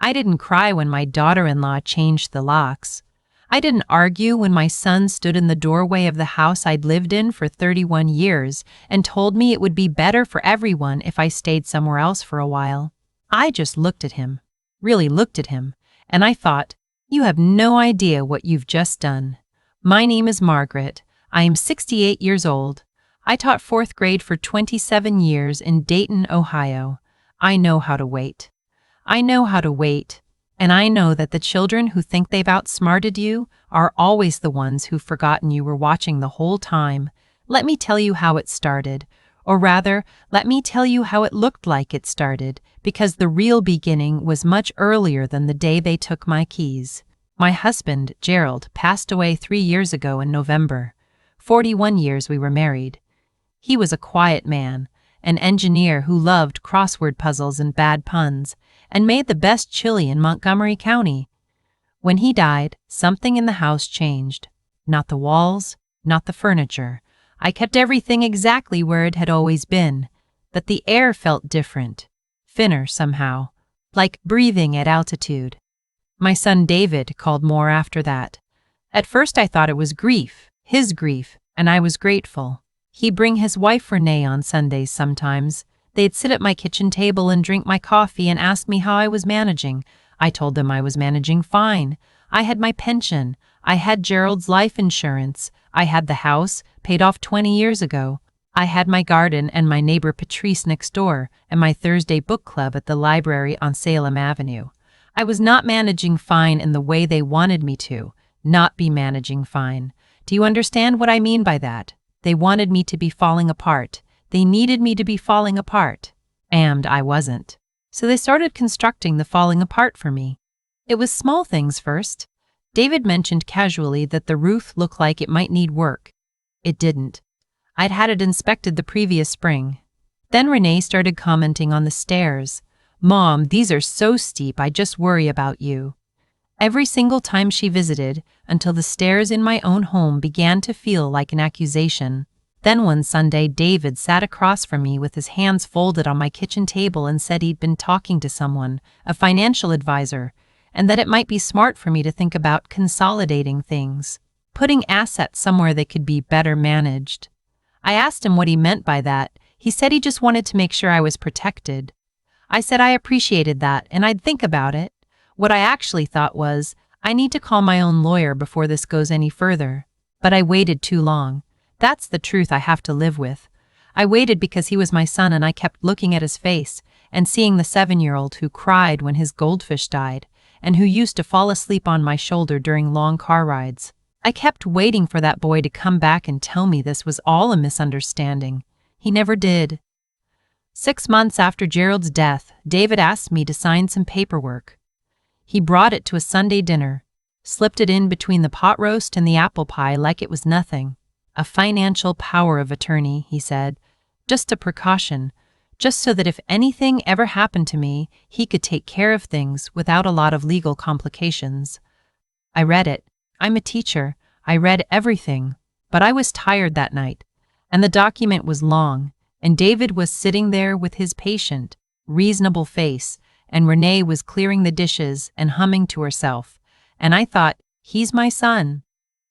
I didn't cry when my daughter-in-law changed the locks. I didn't argue when my son stood in the doorway of the house I'd lived in for 31 years and told me it would be better for everyone if I stayed somewhere else for a while. I just looked at him, really looked at him, and I thought, you have no idea what you've just done. My name is Margaret. I am 68 years old. I taught 4th grade for 27 years in Dayton, Ohio. I know how to wait. I know how to wait, and I know that the children who think they've outsmarted you are always the ones who've forgotten you were watching the whole time. Let me tell you how it started, or rather, let me tell you how it looked like it started, because the real beginning was much earlier than the day they took my keys. My husband, Gerald, passed away 3 years ago in November. 41 years we were married. He was a quiet man, an engineer who loved crossword puzzles and bad puns, and made the best chili in Montgomery County. When he died, something in the house changed. Not the walls, not the furniture. I kept everything exactly where it had always been, but the air felt different, thinner somehow, like breathing at altitude. My son David called more after that. At first I thought it was grief, his grief, and I was grateful. He'd bring his wife Renee on Sundays sometimes. They'd sit at my kitchen table and drink my coffee and ask me how I was managing. I told them I was managing fine. I had my pension. I had Gerald's life insurance. I had the house, paid off 20 years ago. I had my garden and my neighbor Patrice next door, and my Thursday book club at the library on Salem Avenue. I was not managing fine in the way they wanted me to, not be managing fine. Do you understand what I mean by that? They wanted me to be falling apart. They needed me to be falling apart. And I wasn't. So they started constructing the falling apart for me. It was small things first. David mentioned casually that the roof looked like it might need work. It didn't. I'd had it inspected the previous spring. Then Renee started commenting on the stairs. Mom, these are so steep, I just worry about you. Every single time she visited, until the stairs in my own home began to feel like an accusation. Then one Sunday, David sat across from me with his hands folded on my kitchen table and said he'd been talking to someone, a financial advisor, and that it might be smart for me to think about consolidating things, putting assets somewhere they could be better managed. I asked him what he meant by that. He said he just wanted to make sure I was protected. I said I appreciated that and I'd think about it. What I actually thought was, I need to call my own lawyer before this goes any further. But I waited too long. That's the truth I have to live with. I waited because he was my son and I kept looking at his face and seeing the 7-year-old who cried when his goldfish died and who used to fall asleep on my shoulder during long car rides. I kept waiting for that boy to come back and tell me this was all a misunderstanding. He never did. 6 months after Gerald's death, David asked me to sign some paperwork. He brought it to a Sunday dinner, slipped it in between the pot roast and the apple pie like it was nothing. A financial power of attorney, he said, just a precaution, just so that if anything ever happened to me, he could take care of things without a lot of legal complications. I read it. I'm a teacher. I read everything, but I was tired that night, and the document was long, and David was sitting there with his patient, reasonable face, and Renee was clearing the dishes and humming to herself, and I thought, he's my son.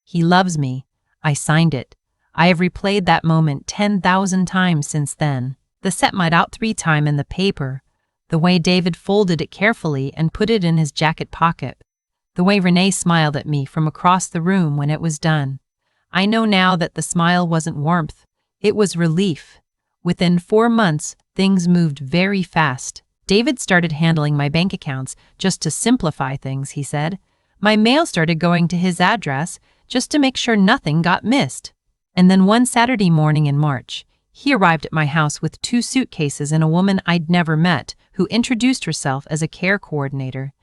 He loves me. I signed it. I have replayed that moment 10,000 times since then. The set might out 3 times in the paper, the way David folded it carefully and put it in his jacket pocket, the way Renee smiled at me from across the room when it was done. I know now that the smile wasn't warmth, it was relief. Within 4 months, things moved very fast. David started handling my bank accounts just to simplify things, he said. My mail started going to his address just to make sure nothing got missed. And then one Saturday morning in March, he arrived at my house with 2 suitcases and a woman I'd never met who introduced herself as a care coordinator.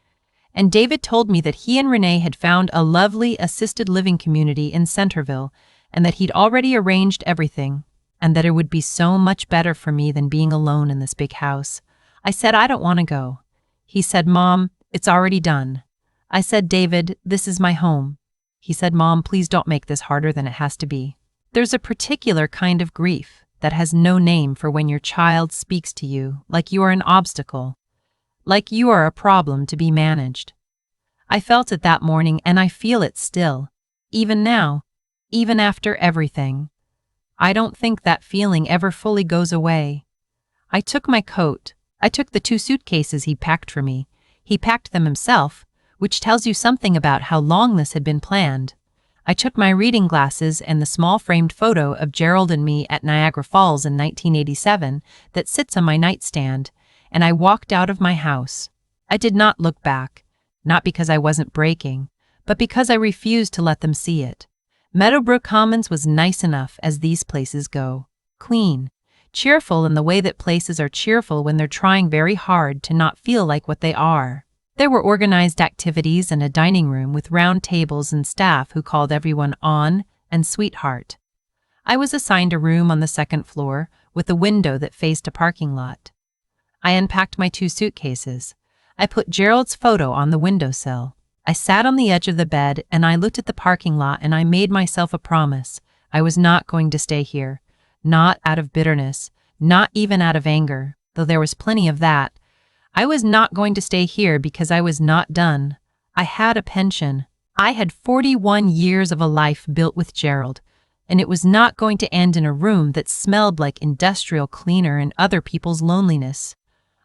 And David told me that he and Renee had found a lovely assisted living community in Centerville and that he'd already arranged everything and that it would be so much better for me than being alone in this big house. I said, I don't want to go. He said, Mom, it's already done. I said, David, this is my home. He said, Mom, please don't make this harder than it has to be. There's a particular kind of grief that has no name for when your child speaks to you like you are an obstacle. like you are a problem to be managed. I felt it that morning and I feel it still, even now, even after everything. I don't think that feeling ever fully goes away. I took my coat. I took the 2 suitcases he packed for me. He packed them himself, which tells you something about how long this had been planned. I took my reading glasses and the small framed photo of Gerald and me at Niagara Falls in 1987 that sits on my nightstand, and I walked out of my house. I did not look back, not because I wasn't breaking, but because I refused to let them see it. Meadowbrook Commons was nice enough as these places go. Clean, cheerful in the way that places are cheerful when they're trying very hard to not feel like what they are. There were organized activities and a dining room with round tables and staff who called everyone on and sweetheart. I was assigned a room on the 2nd floor with a window that faced a parking lot. I unpacked my 2 suitcases. I put Gerald's photo on the windowsill. I sat on the edge of the bed and I looked at the parking lot and I made myself a promise. I was not going to stay here. Not out of bitterness, not even out of anger, though there was plenty of that. I was not going to stay here because I was not done. I had a pension. I had 41 years of a life built with Gerald, and it was not going to end in a room that smelled like industrial cleaner and other people's loneliness.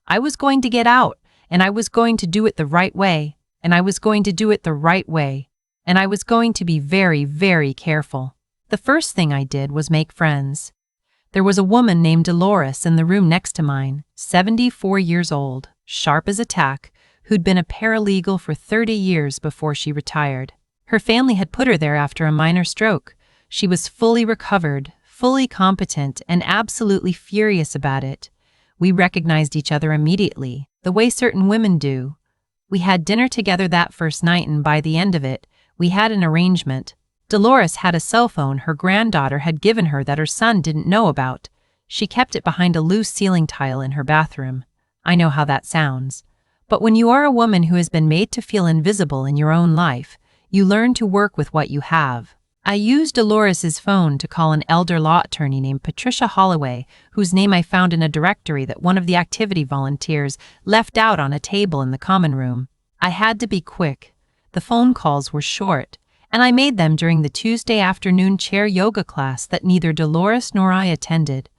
I was going to get out, and I was going to do it the right way, and I was going to do it the right way, and I was going to be very, very careful. The first thing I did was make friends. There was a woman named Dolores in the room next to mine, 74 years old, sharp as a tack, who'd been a paralegal for 30 years before she retired. Her family had put her there after a minor stroke. She was fully recovered, fully competent, and absolutely furious about it. We recognized each other immediately, the way certain women do. We had dinner together that first night, and by the end of it, we had an arrangement. Dolores had a cell phone her granddaughter had given her that her son didn't know about. She kept it behind a loose ceiling tile in her bathroom. I know how that sounds. But when you are a woman who has been made to feel invisible in your own life, you learn to work with what you have. I used Dolores's phone to call an elder law attorney named Patricia Holloway, whose name I found in a directory that one of the activity volunteers left out on a table in the common room. I had to be quick. The phone calls were short, and I made them during the Tuesday afternoon chair yoga class that neither Dolores nor I attended.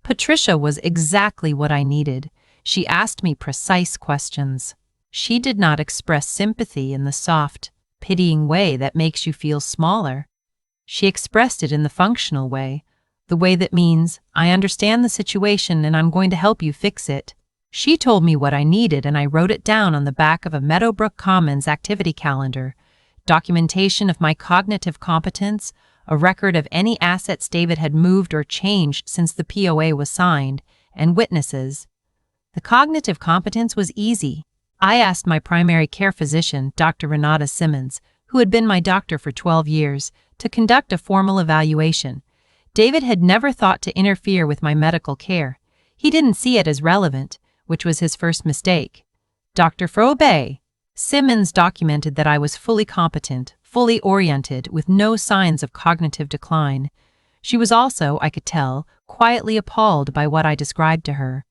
Patricia was exactly what I needed. She asked me precise questions. She did not express sympathy in the soft, pitying way that makes you feel smaller. She expressed it in the functional way, the way that means, I understand the situation and I'm going to help you fix it. She told me what I needed and I wrote it down on the back of a Meadowbrook Commons activity calendar. Documentation of my cognitive competence, a record of any assets David had moved or changed since the POA was signed, and witnesses. The cognitive competence was easy. I asked my primary care physician, Dr. Renata Simmons, who had been my doctor for 12 years, to conduct a formal evaluation. David had never thought to interfere with my medical care. He didn't see it as relevant, which was his first mistake. Dr. Frobe. Simmons documented that I was fully competent, fully oriented, with no signs of cognitive decline. She was also, I could tell, quietly appalled by what I described to her.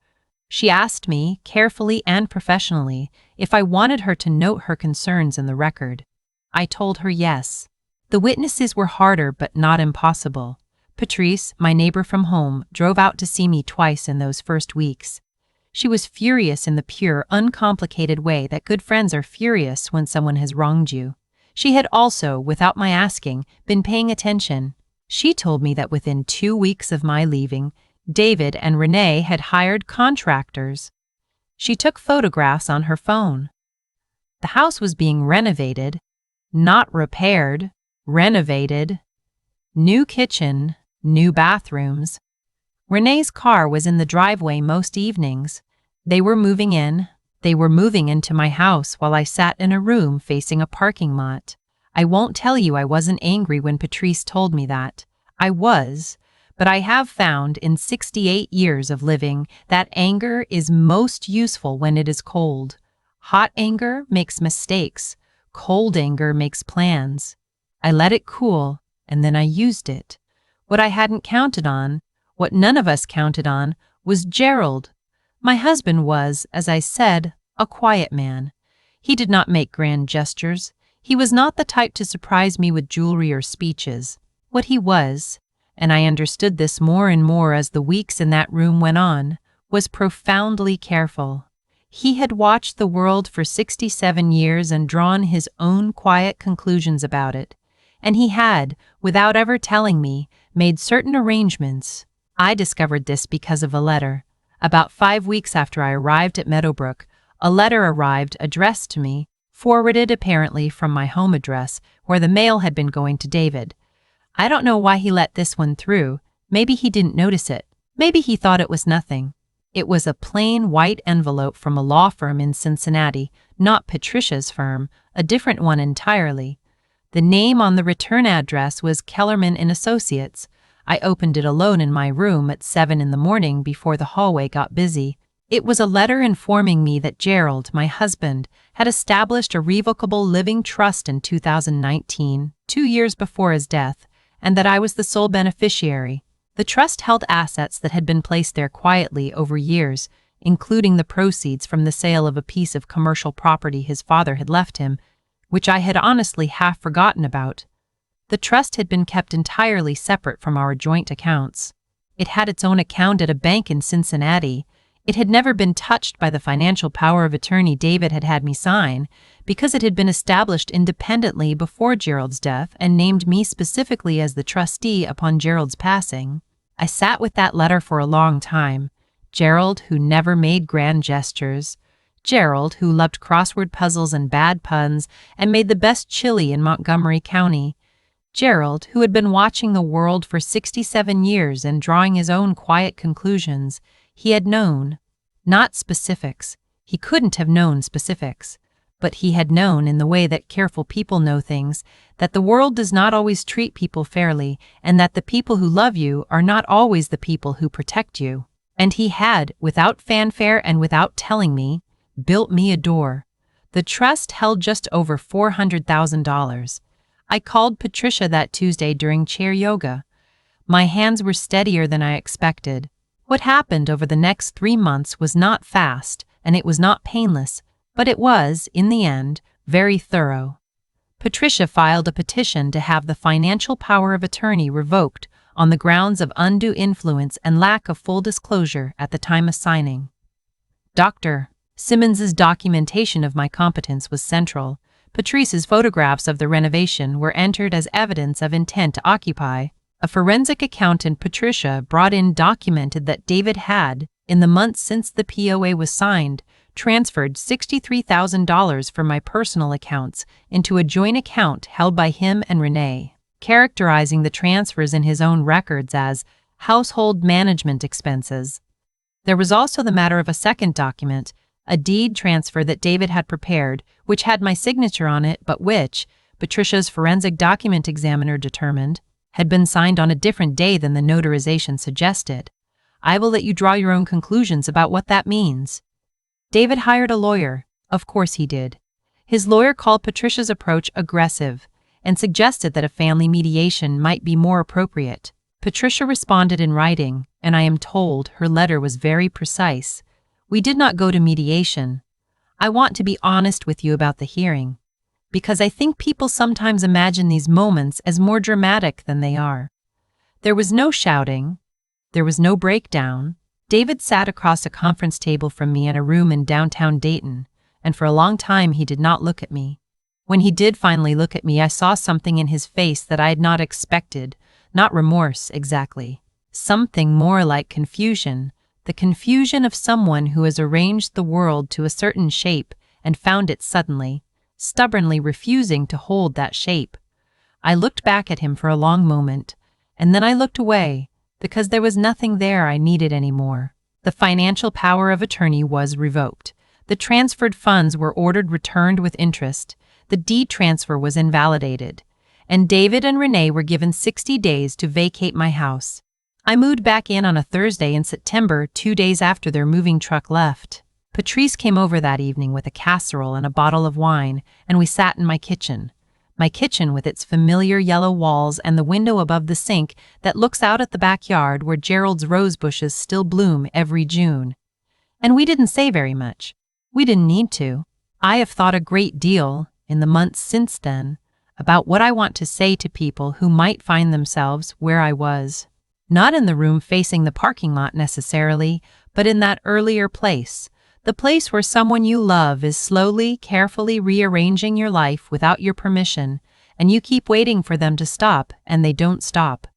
She asked me, carefully and professionally, if I wanted her to note her concerns in the record. I told her yes. The witnesses were harder but not impossible. Patrice, my neighbor from home, drove out to see me twice in those first weeks. She was furious in the pure, uncomplicated way that good friends are furious when someone has wronged you. She had also, without my asking, been paying attention. She told me that within 2 weeks of my leaving, David and Renee had hired contractors. She took photographs on her phone. The house was being renovated, not repaired, renovated. New kitchen, new bathrooms. Renee's car was in the driveway most evenings. They were moving in. They were moving into my house while I sat in a room facing a parking lot. I won't tell you I wasn't angry when Patrice told me that. I was, but I have found in 68 years of living that anger is most useful when it is cold. Hot anger makes mistakes. Cold anger makes plans. I let it cool, and then I used it. What I hadn't counted on, what none of us counted on, was Gerald. My husband was, as I said, a quiet man. He did not make grand gestures. He was not the type to surprise me with jewelry or speeches. What he was, and I understood this more and more as the weeks in that room went on, was profoundly careful. He had watched the world for 67 years and drawn his own quiet conclusions about it. And he had, without ever telling me, made certain arrangements. I discovered this because of a letter. About 5 weeks after I arrived at Meadowbrook, a letter arrived addressed to me, forwarded apparently from my home address, where the mail had been going to David. I don't know why he let this one through. Maybe he didn't notice it. Maybe he thought it was nothing. It was a plain white envelope from a law firm in Cincinnati, not Patricia's firm, a different one entirely. The name on the return address was Kellerman and Associates. I opened it alone in my room at 7 in the morning before the hallway got busy. It was a letter informing me that Gerald, my husband, had established a revocable living trust in 2019, 2 years before his death, and that I was the sole beneficiary. The trust held assets that had been placed there quietly over years, including the proceeds from the sale of a piece of commercial property his father had left him, which I had honestly half forgotten about. The trust had been kept entirely separate from our joint accounts. It had its own account at a bank in Cincinnati. It had never been touched by the financial power of attorney David had had me sign, because it had been established independently before Gerald's death and named me specifically as the trustee upon Gerald's passing. I sat with that letter for a long time. Gerald, who never made grand gestures. Gerald, who loved crossword puzzles and bad puns and made the best chili in Montgomery County. Gerald, who had been watching the world for 67 years and drawing his own quiet conclusions. He had known, not specifics. He couldn't have known specifics. But he had known, in the way that careful people know things, that the world does not always treat people fairly, and that the people who love you are not always the people who protect you. And he had, without fanfare and without telling me, built me a door. The trust held just over $400,000. I called Patricia that Tuesday during chair yoga. My hands were steadier than I expected. What happened over the next 3 months was not fast, and it was not painless, but it was, in the end, very thorough. Patricia filed a petition to have the financial power of attorney revoked on the grounds of undue influence and lack of full disclosure at the time of signing. Dr. Simmons's documentation of my competence was central. Patrice's photographs of the renovation were entered as evidence of intent to occupy. A forensic accountant Patricia brought in documented that David had, in the months since the POA was signed, transferred $63,000 from my personal accounts into a joint account held by him and Renee, characterizing the transfers in his own records as household management expenses. There was also the matter of a second document, a deed transfer that David had prepared, which had my signature on it, but which, Patricia's forensic document examiner determined, had been signed on a different day than the notarization suggested. I will let you draw your own conclusions about what that means. David hired a lawyer. Of course he did. His lawyer called Patricia's approach aggressive and suggested that a family mediation might be more appropriate. Patricia responded in writing, and I am told her letter was very precise. We did not go to mediation. I want to be honest with you about the hearing, because I think people sometimes imagine these moments as more dramatic than they are. There was no shouting. There was no breakdown. David sat across a conference table from me in a room in downtown Dayton, and for a long time he did not look at me. When he did finally look at me, I saw something in his face that I had not expected, not remorse exactly, something more like confusion, the confusion of someone who has arranged the world to a certain shape and found it suddenly, stubbornly refusing to hold that shape. I looked back at him for a long moment, and then I looked away, because there was nothing there I needed anymore. The financial power of attorney was revoked. The transferred funds were ordered returned with interest. The deed transfer was invalidated. And David and Renee were given 60 days to vacate my house. I moved back in on a Thursday in September, 2 days after their moving truck left. Patrice came over that evening with a casserole and a bottle of wine, and we sat in my kitchen. My kitchen with its familiar yellow walls and the window above the sink that looks out at the backyard where Gerald's rose bushes still bloom every June. And we didn't say very much. We didn't need to. I have thought a great deal, in the months since then, about what I want to say to people who might find themselves where I was. Not in the room facing the parking lot necessarily, but in that earlier place. The place where someone you love is slowly, carefully rearranging your life without your permission, and you keep waiting for them to stop, and they don't stop.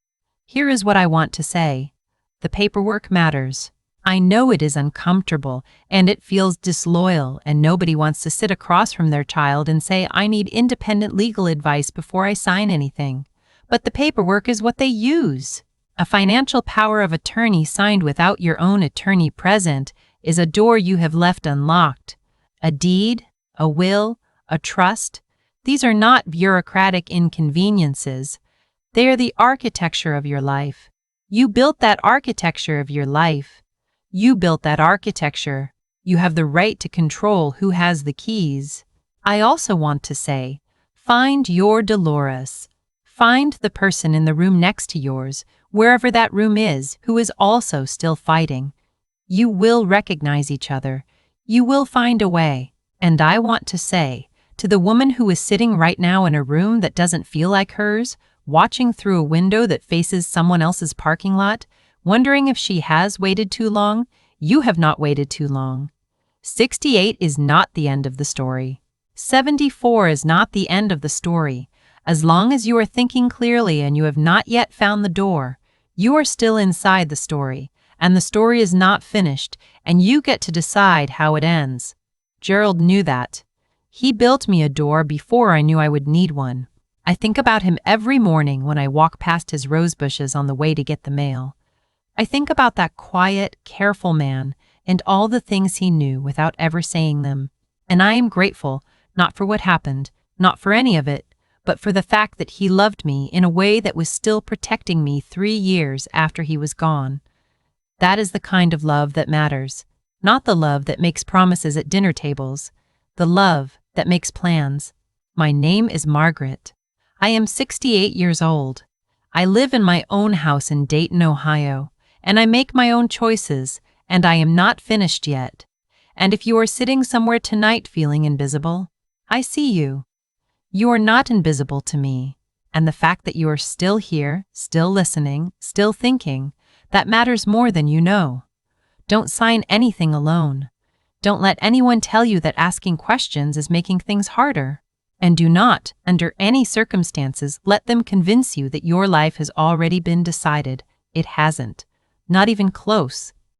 Here is what I want to say. The paperwork matters. I know it is uncomfortable, and it feels disloyal, and nobody wants to sit across from their child and say, I need independent legal advice before I sign anything. But the paperwork is what they use. A financial power of attorney signed without your own attorney present is a door you have left unlocked. A deed, a will, a trust, these are not bureaucratic inconveniences. They are the architecture of your life. You built that architecture of your life. You built that architecture. You have the right to control who has the keys. I also want to say, find your Dolores. Find the person in the room next to yours, wherever that room is, who is also still fighting. You will recognize each other. You will find a way. And I want to say, to the woman who is sitting right now in a room that doesn't feel like hers, watching through a window that faces someone else's parking lot, wondering if she has waited too long, you have not waited too long. 68 is not the end of the story. 74 is not the end of the story. As long as you are thinking clearly and you have not yet found the door, you are still inside the story, and the story is not finished, and you get to decide how it ends. Gerald knew that. He built me a door before I knew I would need one. I think about him every morning when I walk past his rose bushes on the way to get the mail. I think about that quiet, careful man and all the things he knew without ever saying them. And I am grateful, not for what happened, not for any of it, but for the fact that he loved me in a way that was still protecting me 3 years after he was gone. That is the kind of love that matters, not the love that makes promises at dinner tables, the love that makes plans. My name is Margaret. I am 68 years old. I live in my own house in Dayton, Ohio, and I make my own choices, and I am not finished yet. And if you are sitting somewhere tonight feeling invisible, I see you. You are not invisible to me, and the fact that you are still here, still listening, still thinking, that matters more than you know. Don't sign anything alone. Don't let anyone tell you that asking questions is making things harder. And do not, under any circumstances, let them convince you that your life has already been decided. It hasn't. Not even close.